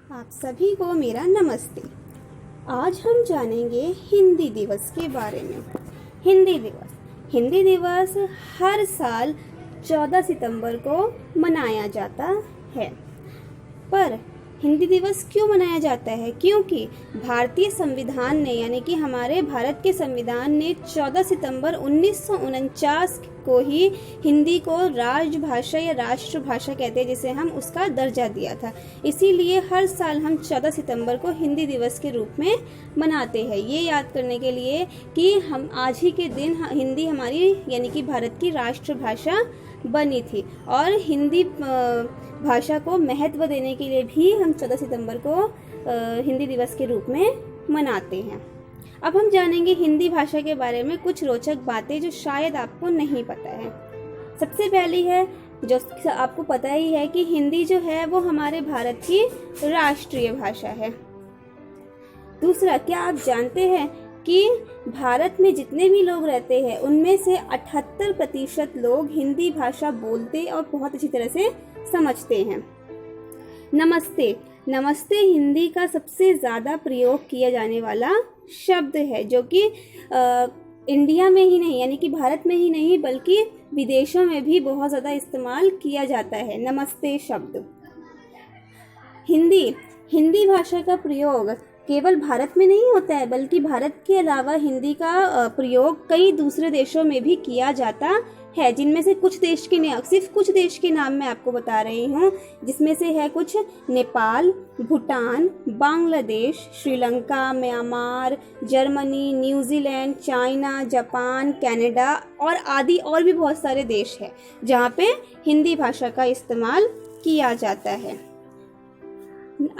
आप सभी को मेरा नमस्ते। आज हम जानेंगे हिंदी दिवस के बारे में। हिंदी दिवस हर साल 14 सितंबर को मनाया जाता है। पर हिंदी दिवस क्यों मनाया जाता है? क्योंकि भारतीय संविधान ने यानी कि हमारे भारत के संविधान ने 14 सितंबर 1949 को ही हिंदी को राजभाषा या राष्ट्रभाषा कहते हैं जिसे हम उसका दर्जा दिया था। इसीलिए हर साल हम 14 सितंबर को हिंदी दिवस के रूप में मनाते हैं, ये याद करने के लिए कि हम आज ही के दिन हिंदी हमारी यानी कि भारत की राष्ट्रभाषा बनी थी। और हिंदी भाषा को महत्व देने के लिए भी हम 14 सितंबर को हिंदी दिवस के रूप में मनाते हैं। अब हम जानेंगे हिंदी भाषा के बारे में कुछ रोचक बातें जो शायद आपको नहीं पता है। सबसे पहली है, जो आपको पता ही है कि हिंदी जो है वो हमारे भारत की राष्ट्रीय भाषा है। दूसरा, क्या आप जानते हैं कि भारत में जितने भी लोग रहते हैं उनमें से 78% लोग हिंदी भाषा बोलते और बहुत अच्छी तरह से समझते हैं। नमस्ते हिंदी का सबसे ज़्यादा प्रयोग किया जाने वाला शब्द है, जो कि इंडिया में ही नहीं यानी कि भारत में ही नहीं बल्कि विदेशों में भी बहुत ज़्यादा इस्तेमाल किया जाता है नमस्ते शब्द। हिंदी भाषा का प्रयोग केवल भारत में नहीं होता है बल्कि भारत के अलावा हिंदी का प्रयोग कई दूसरे देशों में भी किया जाता है, जिनमें से सिर्फ कुछ देश के नाम मैं आपको बता रही हूँ, जिसमें से है कुछ Nepal, Bhutan, Bangladesh, Sri Lanka, Myanmar, Germany, New Zealand, China, Japan, Canada और आदि और भी बहुत सारे देश हैं जहाँ पे हिंदी भाषा का इस्तेमाल किया जाता है।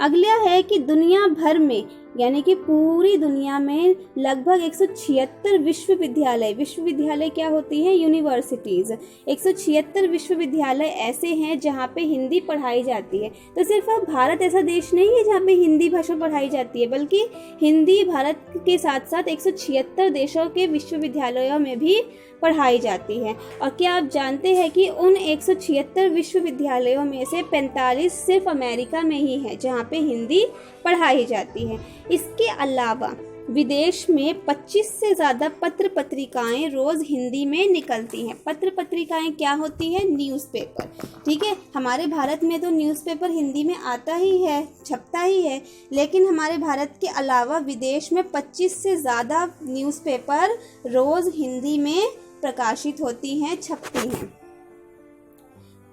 अगला है कि दुनिया भर में यानी कि पूरी दुनिया में लगभग 176 विश्वविद्यालय क्या होती हैं? यूनिवर्सिटीज़। 176 विश्वविद्यालय ऐसे हैं जहाँ पे हिंदी पढ़ाई जाती है। तो सिर्फ अब भारत ऐसा देश नहीं है जहाँ पे हिंदी भाषा पढ़ाई जाती है, बल्कि हिंदी भारत के साथ साथ 176 देशों के विश्वविद्यालयों में भी पढ़ाई जाती है। और क्या आप जानते हैं कि उन 176 विश्वविद्यालयों में से 45 सिर्फ अमेरिका में ही है जहाँ पे हिंदी पढ़ाई जाती है। इसके अलावा विदेश में 25 से ज़्यादा पत्र पत्रिकाएं रोज़ हिंदी में निकलती हैं। पत्र पत्रिकाएं क्या होती हैं? न्यूज़पेपर। ठीक है, हमारे भारत में तो न्यूज़पेपर हिंदी में आता ही है, छपता ही है, लेकिन हमारे भारत के अलावा विदेश में 25 से ज़्यादा न्यूज़पेपर रोज़ हिंदी में प्रकाशित होती हैं, छपती हैं।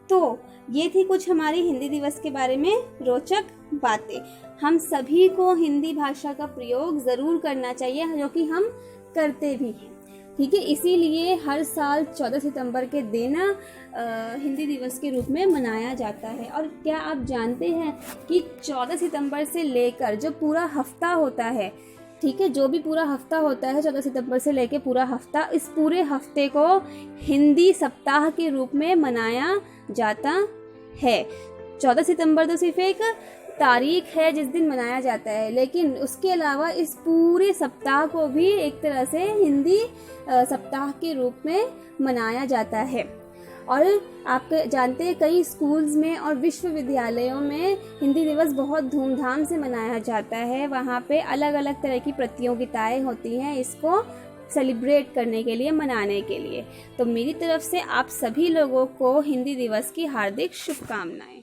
तो ये थी कुछ हमारी हिंदी दिवस के बारे में रोचक बातें। हम सभी को हिंदी भाषा का प्रयोग ज़रूर करना चाहिए, जो कि हम करते भी हैं। ठीक है, इसीलिए हर साल 14 सितंबर के दिन हिंदी दिवस के रूप में मनाया जाता है। और क्या आप जानते हैं कि 14 सितंबर से लेकर जो पूरा हफ्ता होता है, ठीक है, जो भी पूरा हफ्ता होता है 14 सितंबर से लेकर पूरा हफ्ता, इस पूरे हफ्ते को हिंदी सप्ताह के रूप में मनाया जाता है। 14 सितंबर तो सिर्फ एक तारीख है जिस दिन मनाया जाता है, लेकिन उसके अलावा इस पूरे सप्ताह को भी एक तरह से हिंदी सप्ताह के रूप में मनाया जाता है। और आप जानते हैं कई स्कूल्स में और विश्वविद्यालयों में हिंदी दिवस बहुत धूमधाम से मनाया जाता है। वहाँ पे अलग अलग तरह की प्रतियोगिताएं होती हैं इसको सेलिब्रेट करने के लिए, मनाने के लिए। तो मेरी तरफ से आप सभी लोगों को हिंदी दिवस की हार्दिक शुभकामनाएं।